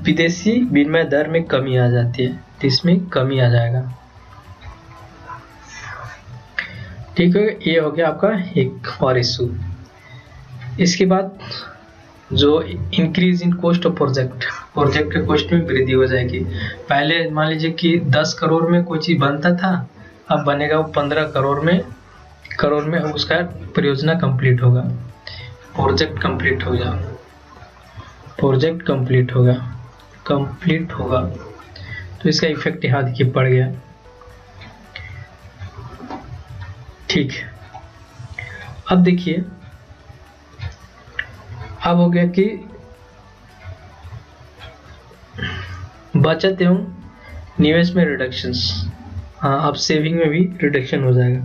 विदेशी विनिमय दर में कमी आ जाती है, तो इसमें कमी आ जाएगा, ठीक है। ये हो गया आपका एक और इशू। इसके बाद जो increase in cost of project के कॉस्ट में वृद्धि हो जाएगी। पहले मान लीजिए कि 10 करोड़ में कोई चीज बनता था, अब बनेगा वो 15 करोड़ में उसका परियोजना कंप्लीट होगा, प्रोजेक्ट कंप्लीट होगा, तो इसका इफेक्ट यहाँ देखिए पड़ गया, ठीक है। अब देखिए, अब हो गया कि बचत एवं निवेश में रिडक्शंस, हाँ, अब सेविंग में भी रिडक्शन हो जाएगा,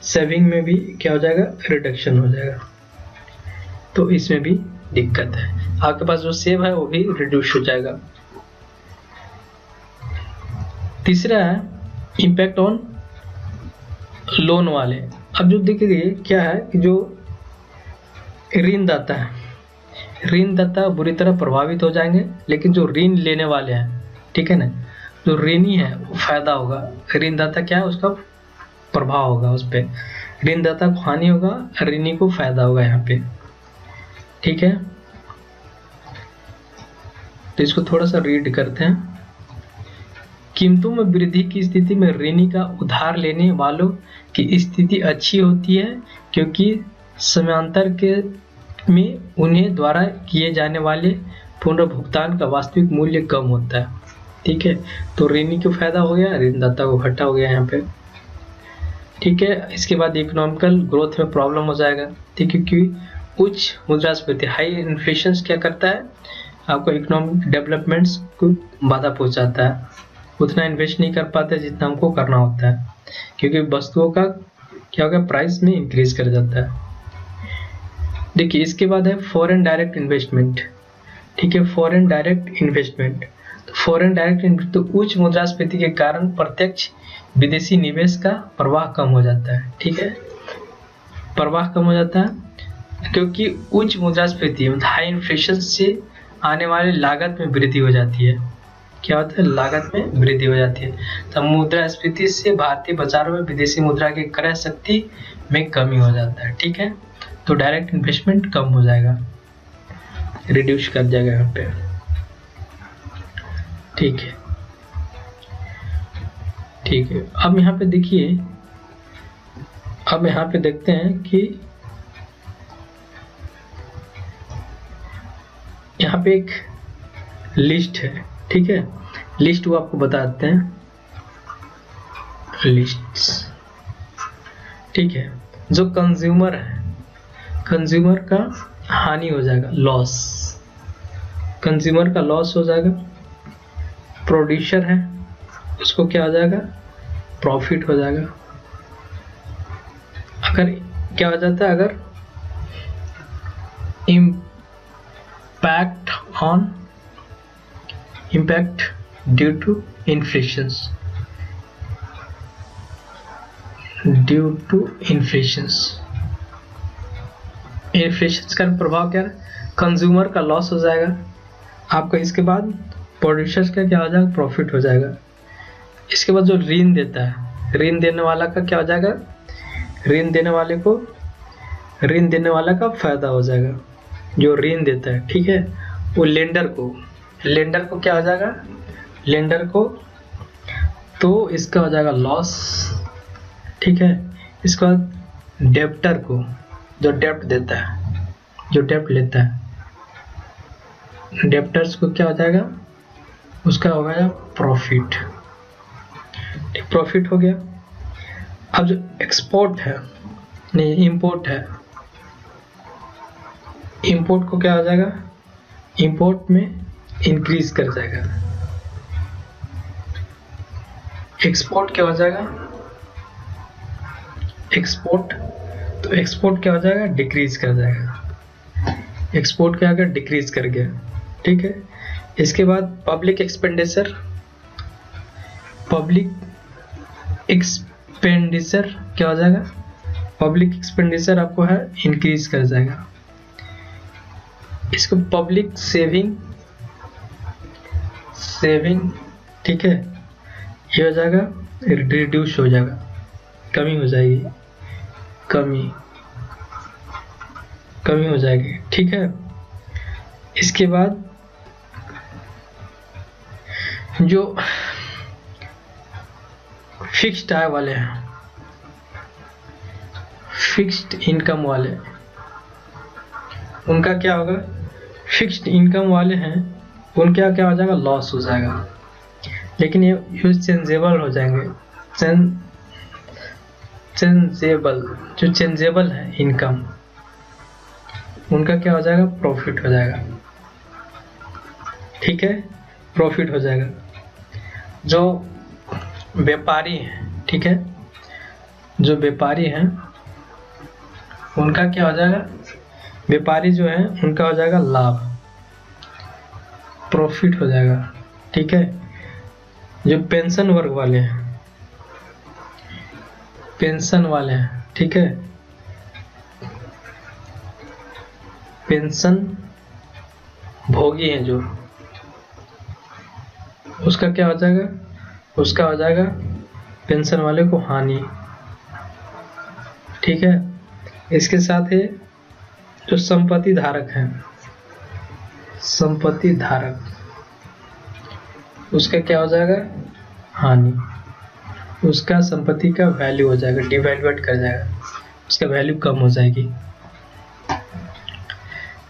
सेविंग में भी क्या हो जाएगा, रिडक्शन हो जाएगा, तो इसमें भी दिक्कत है। आपके पास जो सेव है वो भी रिड्यूस हो जाएगा। तीसरा है इम्पैक्ट ऑन लोन वाले। अब जो देखिए क्या है कि जो ऋणदाता है, ऋणदाता बुरी तरह प्रभावित हो जाएंगे, लेकिन जो ऋण लेने वाले हैं, ठीक है ना, जो ऋणी है वो फायदा होगा, ऋणदाता क्या है उसका प्रभाव होगा उस पर, ऋणदाता को हानि होगा, ऋणी को फायदा होगा यहाँ पे, ठीक है। तो इसको थोड़ा सा रीड करते हैं। कीमतों में वृद्धि की स्थिति में ऋणी का उधार लेने वालों की स्थिति अच्छी होती है, क्योंकि समयांतर के में उन्हें द्वारा किए जाने वाले पुनर्भुगतान का वास्तविक मूल्य कम होता है। ठीक है, तो ऋणी को फायदा हो गया, ऋणदाता को घाटा हो गया यहाँ पे। ठीक है, इसके बाद इकोनॉमिकल ग्रोथ में प्रॉब्लम हो जाएगा। ठीक है, क्योंकि उच्च मुद्रास्फीति हाई इन्फ्लेशन क्या करता है, आपको इकोनॉमिक डेवलपमेंट्स को बाधा पहुंचाता है, उतना इन्वेस्ट नहीं कर पाते जितना हमको करना होता है, क्योंकि वस्तुओं का क्या होगा, प्राइस में इंक्रीज कर जाता है। देखिए, इसके बाद है फॉरेन डायरेक्ट इन्वेस्टमेंट। ठीक है, फॉरेन डायरेक्ट इन्वेस्टमेंट, तो फॉरेन डायरेक्ट इन्वेस्टमेंट, तो उच्च मुद्रास्फीति के कारण प्रत्यक्ष विदेशी निवेश का प्रवाह कम हो जाता है। ठीक है, प्रवाह कम हो जाता है क्योंकि उच्च मुद्रास्फीति हाई इन्फ्लेशन से आने वाली लागत में वृद्धि हो जाती है। क्या होता है, लागत में वृद्धि हो जाती है। तो मुद्रास्फीति से भारतीय बाजारों में विदेशी मुद्रा की क्रय शक्ति में कमी हो जाता है। ठीक है, तो डायरेक्ट इन्वेस्टमेंट कम हो जाएगा, रिड्यूस कर जाएगा यहाँ पे। ठीक है, ठीक है, अब यहाँ पे देखिए, अब यहाँ पे देखते हैं कि यहाँ पे एक लिस्ट है। ठीक है, लिस्ट वो आपको बता देते हैं, लिस्ट्स। ठीक है, जो कंज्यूमर है, कंज्यूमर का हानि हो जाएगा, लॉस, कंज्यूमर का लॉस हो जाएगा। प्रोड्यूसर है, उसको क्या हो जाएगा, प्रॉफिट हो जाएगा। अगर क्या हो जाता है, अगर impact on impact due to inflations, due to inflations, inflation का प्रभाव क्या है, कंज्यूमर का लॉस हो जाएगा आपका। इसके बाद प्रोड्यूसर्स का क्या हो जाएगा, प्रॉफिट हो जाएगा। इसके बाद जो ऋण देता है, ऋण देने वाला का क्या हो जाएगा, ऋण देने वाले को, ऋण देने वाला का फायदा हो जाएगा, जो ऋण देता है। ठीक है, वो लेंडर को, लेंडर को क्या हो जाएगा, लेंडर को, तो इसका हो जाएगा लॉस। ठीक है, इसके बाद डेप्टर को, जो डेप्ट देता है, जो डेप्ट लेता है, डेप्टर्स को क्या हो जाएगा, उसका हो गया प्रॉफिट। प्रॉफिट हो गया। अब जो एक्सपोर्ट है, नहीं इंपोर्ट है, इंपोर्ट को क्या हो जाएगा, इंपोर्ट में इंक्रीज कर जाएगा। एक्सपोर्ट क्या हो जाएगा, एक्सपोर्ट, तो एक्सपोर्ट क्या हो जाएगा, डिक्रीज कर जाएगा। एक्सपोर्ट क्या अगर डिक्रीज कर गया। ठीक है, इसके बाद पब्लिक एक्सपेंडिचर, पब्लिक एक्सपेंडिचर क्या हो जाएगा, पब्लिक एक्सपेंडिचर आपको है इंक्रीज कर जाएगा। इसको पब्लिक सेविंग, सेविंग, ठीक है, ये हो जाएगा रिड्यूस हो जाएगा, कमी हो जाएगी, कमी हो जाएगी। ठीक है, इसके बाद जो फिक्स्ड आय वाले हैं, फिक्स्ड इनकम वाले, उनका क्या होगा, फिक्स्ड इनकम वाले हैं उनका क्या हो जाएगा, लॉस हो जाएगा। लेकिन ये चेंजेबल हो जाएंगे, चेंजेबल, जो चेंजेबल है इनकम, उनका क्या हो जाएगा, प्रॉफिट हो जाएगा। ठीक है, प्रॉफिट हो जाएगा। जो व्यापारी हैं, ठीक है, जो व्यापारी हैं उनका क्या हो जाएगा, व्यापारी जो है उनका हो जाएगा लाभ, प्रॉफिट हो जाएगा। ठीक है, जो पेंशन वर्ग वाले हैं, पेंशन वाले हैं, ठीक है, पेंशन भोगी हैं जो, उसका क्या हो जाएगा, उसका हो जाएगा पेंशन वाले को हानि। ठीक है, इसके साथ ही जो संपत्ति धारक हैं, संपत्ति धारक, उसका क्या हो जाएगा, हानि, उसका संपत्ति का वैल्यू हो जाएगा, डिवैल्यूएट कर जाएगा, उसका वैल्यू कम हो जाएगी।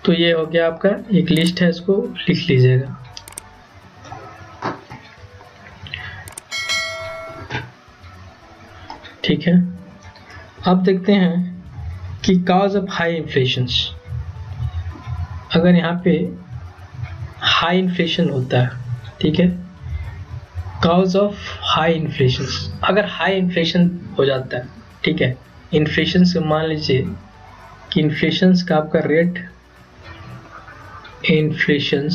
तो ये हो गया आपका एक लिस्ट है, इसको लिख लीजिएगा। ठीक है, अब देखते हैं कि कॉज ऑफ हाई इन्फ्लेशन। अगर यहाँ पे हाई इन्फ्लेशन होता है, ठीक है, कॉज ऑफ हाई इन्फ्लेशन, अगर हाई इन्फ्लेशन हो जाता है, ठीक है, इन्फ्लेशन से मान लीजिए कि इन्फ्लेशन का आपका rate, inflation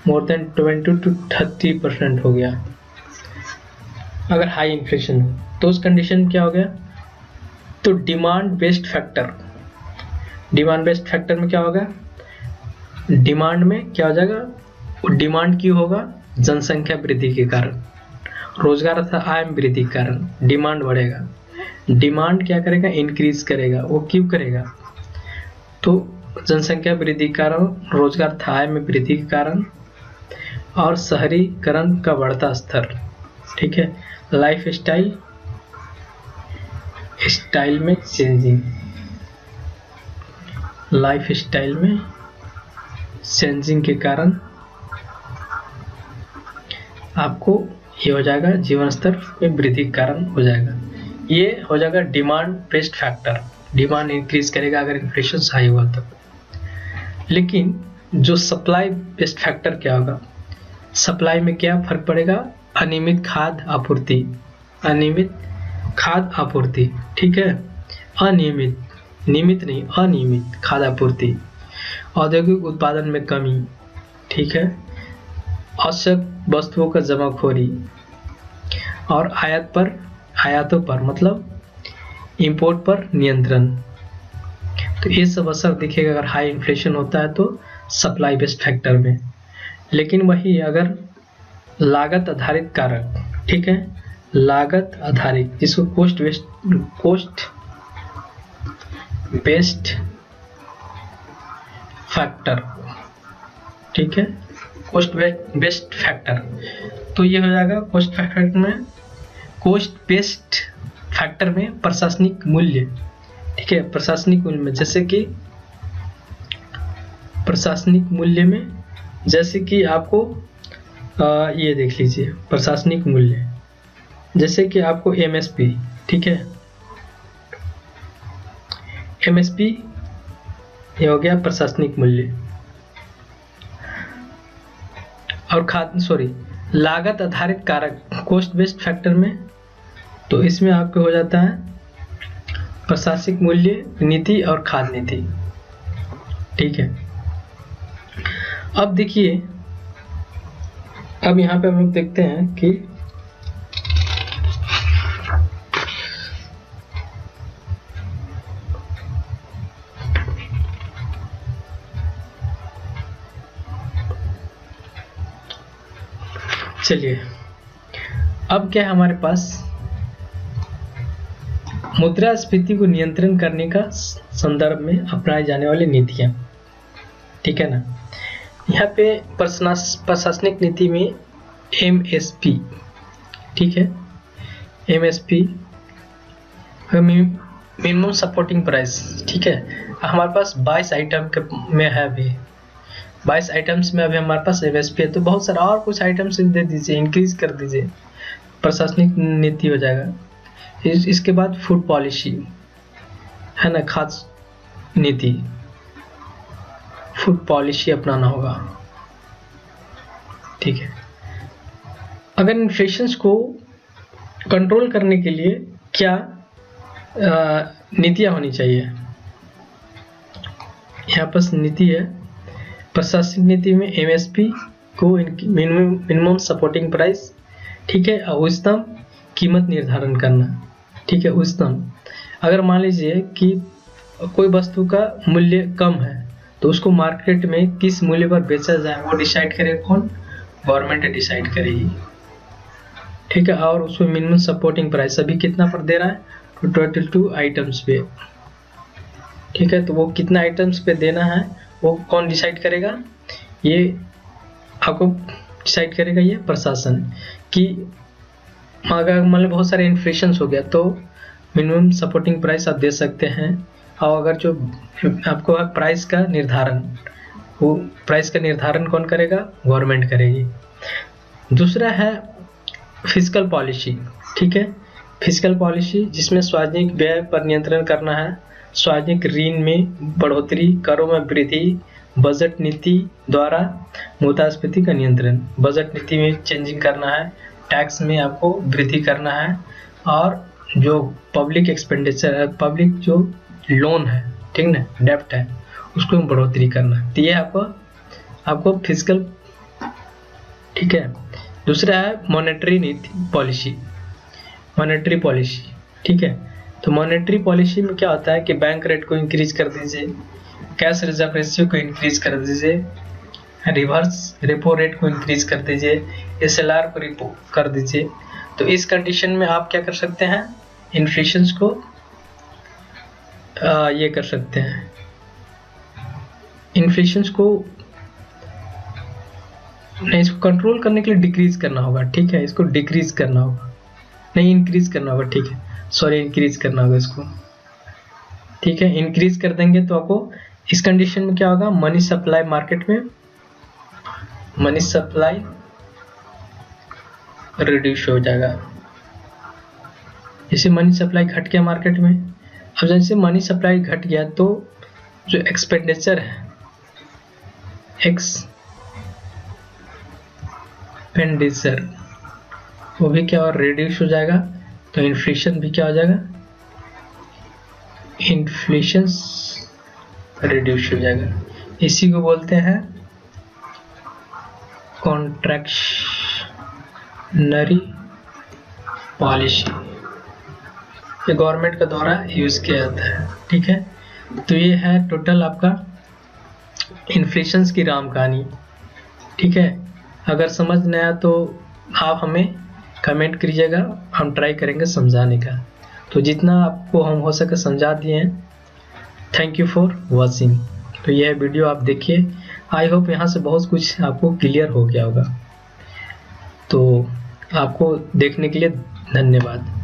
more than 20 to 30% हो गया, अगर हाई इन्फ्लेशन हो तो उस कंडीशन क्या हो गया, तो demand based factor, demand based factor में क्या होगा, डिमांड में क्या हो जाएगा, डिमांड क्यों होगा, जनसंख्या वृद्धि के कारण, रोजगार तथा आय में वृद्धि के कारण डिमांड बढ़ेगा। डिमांड क्या करेगा, इंक्रीज करेगा। वो क्यों करेगा, तो जनसंख्या वृद्धि के कारण, रोजगार तथा आय में वृद्धि के कारण, और शहरीकरण का बढ़ता स्तर। ठीक है, लाइफ स्टाइल में चेंजिंग, लाइफ स्टाइल में चेंजिंग के कारण आपको ये हो जाएगा, जीवन स्तर में वृद्धि के कारण हो जाएगा। ये हो जाएगा demand based factor, demand increase करेगा अगर इन्फ्लेशन हाई हुआ तब। लेकिन जो सप्लाई बेस्ड फैक्टर क्या होगा, सप्लाई में क्या फर्क पड़ेगा, अनियमित खाद्य आपूर्ति, अनियमित खाद्य आपूर्ति। ठीक है, अनियमित, नियमित नहीं, अनियमित खाद्य आपूर्ति, औद्योगिक उत्पादन में कमी। ठीक है, आवश्यक वस्तुओं का जमाखोरी, और आयातों पर मतलब इंपोर्ट पर नियंत्रण। तो ये सब असर दिखेगा अगर हाई इन्फ्लेशन होता है तो सप्लाई बेस्ड फैक्टर में। लेकिन वही अगर लागत आधारित कारक, ठीक है, लागत आधारित, जिसको कोस्ट बेस्ड फैक्टर, ठीक है, कोस्ट बेस्ड फैक्टर, तो ये हो जाएगा कोस्ट फैक्टर में, कोस्ट बेस्ड फैक्टर में प्रशासनिक मूल्य। ठीक है, प्रशासनिक मूल्य में जैसे कि प्रशासनिक मूल्य में जैसे कि आपको ये देख लीजिए, प्रशासनिक मूल्य जैसे कि आपको एमएसपी, ठीक है, एमएसपी ये हो गया प्रशासनिक मूल्य, और लागत आधारित कारक कोस्ट बेस्ड फैक्टर में, तो इसमें आपको हो जाता है प्रशासनिक मूल्य, नीति और खाद्य नीति। ठीक है, अब देखिए, अब यहाँ पे हम लोग देखते हैं कि चलिए अब क्या है हमारे पास, मुद्रास्फीति को नियंत्रण करने का संदर्भ में अपनाए जाने वाली नीतियां। ठीक है ना, यहाँ पे प्रशासनिक नीति में एमएसपी, ठीक है, एमएसपी मिनिमम सपोर्टिंग प्राइस। ठीक है, हमारे पास 22 आइटम में है, अभी 22 आइटम्स में अभी हमारे पास एमएसपी है, तो बहुत सारा और कुछ आइटम्स दे दीजिए, इंक्रीज कर दीजिए, प्रशासनिक नीति हो जाएगा। इसके बाद फूड पॉलिसी है ना, खाद्य नीति, फूड पॉलिसी अपनाना होगा। ठीक है, अगर इन्फ्लेशन को कंट्रोल करने के लिए क्या नीतियां होनी चाहिए, यहाँ पर नीति है, प्रशासनिक नीति में एमएसपी को मिनिमम सपोर्टिंग प्राइस, ठीक है, और उच्चतम कीमत निर्धारण करना। ठीक है, उच्चतम, अगर मान लीजिए कि कोई वस्तु का मूल्य कम है तो उसको मार्केट में किस मूल्य पर बेचा जाए वो डिसाइड करेगा कौन, गवर्नमेंट डिसाइड करेगी। ठीक है, और उसमें मिनिमम सपोर्टिंग प्राइस अभी कितना पर दे रहा है, तो 22 आइटम्स पे। ठीक है, तो वो कितना आइटम्स पे देना है वो कौन डिसाइड करेगा, ये आपको डिसाइड करेगा ये प्रशासन। कि अगर मतलब बहुत सारे इन्फ्लेशन हो गया तो मिनिमम सपोर्टिंग प्राइस आप दे सकते हैं और अगर जो आपको प्राइस का निर्धारण, वो प्राइस का निर्धारण कौन करेगा? गवर्नमेंट करेगी। दूसरा है फिस्कल पॉलिसी, ठीक है। फिस्कल पॉलिसी जिसमें सार्वजनिक व्यय पर नियंत्रण करना है, सार्वजनिक ऋण में बढ़ोतरी, करों में वृद्धि, बजट नीति द्वारा मुद्रास्फीति का नियंत्रण, बजट नीति में चेंजिंग करना है, टैक्स में आपको वृद्धि करना है, और जो पब्लिक एक्सपेंडिचर है, पब्लिक जो लोन है, ठीक ना, डेप्ट है, उसको बढ़ोतरी करना है। तो ये आपको फिस्कल, ठीक है। दूसरा है मॉनेटरी नीति पॉलिसी, मॉनेटरी पॉलिसी, ठीक है। तो मॉनेटरी पॉलिसी में क्या होता है कि बैंक रेट को इंक्रीज कर दीजिए, कैश रिजर्व रेशियो को इंक्रीज कर दीजिए, रिवर्स रेपो रेट को इंक्रीज कर दीजिए, SLR को रिपो कर दीजिए। तो इस कंडीशन में आप क्या कर सकते हैं? इन्फ्लेशन को ये कर सकते हैं, इन्फ्लेशन को नहीं, इसको कंट्रोल करने के लिए डिक्रीज करना होगा, ठीक है। इसको डिक्रीज करना होगा, नहीं इंक्रीज करना होगा, ठीक है, सॉरी इंक्रीज करना होगा इसको, ठीक है। इंक्रीज कर देंगे तो आपको इस कंडीशन में क्या होगा? मनी सप्लाई मार्केट में, मनी सप्लाई रिड्यूस हो जाएगा। जैसे मनी सप्लाई घट गया मार्केट में, अब जैसे मनी सप्लाई घट गया तो जो एक्सपेंडिचर है, एक्सपेंडिचर, वो भी क्या और रिड्यूस हो जाएगा। तो इन्फ्लेशन भी क्या हो जाएगा? इन्फ्लेशन रिड्यूस हो जाएगा। इसी को बोलते हैं कॉन्ट्रैक्शनरी पॉलिसी। ये गवर्नमेंट का द्वारा यूज किया जाता है, ठीक है। तो ये है टोटल आपका इन्फ्लेशन की राम कहानी, ठीक है। अगर समझ नहीं आया तो आप हमें कमेंट करिएगा, हम ट्राई करेंगे समझाने का। तो जितना आपको हम हो सके समझा दिए हैं। Thank you for watching. तो यह वीडियो आप देखिए, आई होप यहाँ से बहुत कुछ आपको क्लियर हो गया होगा। तो आपको देखने के लिए धन्यवाद।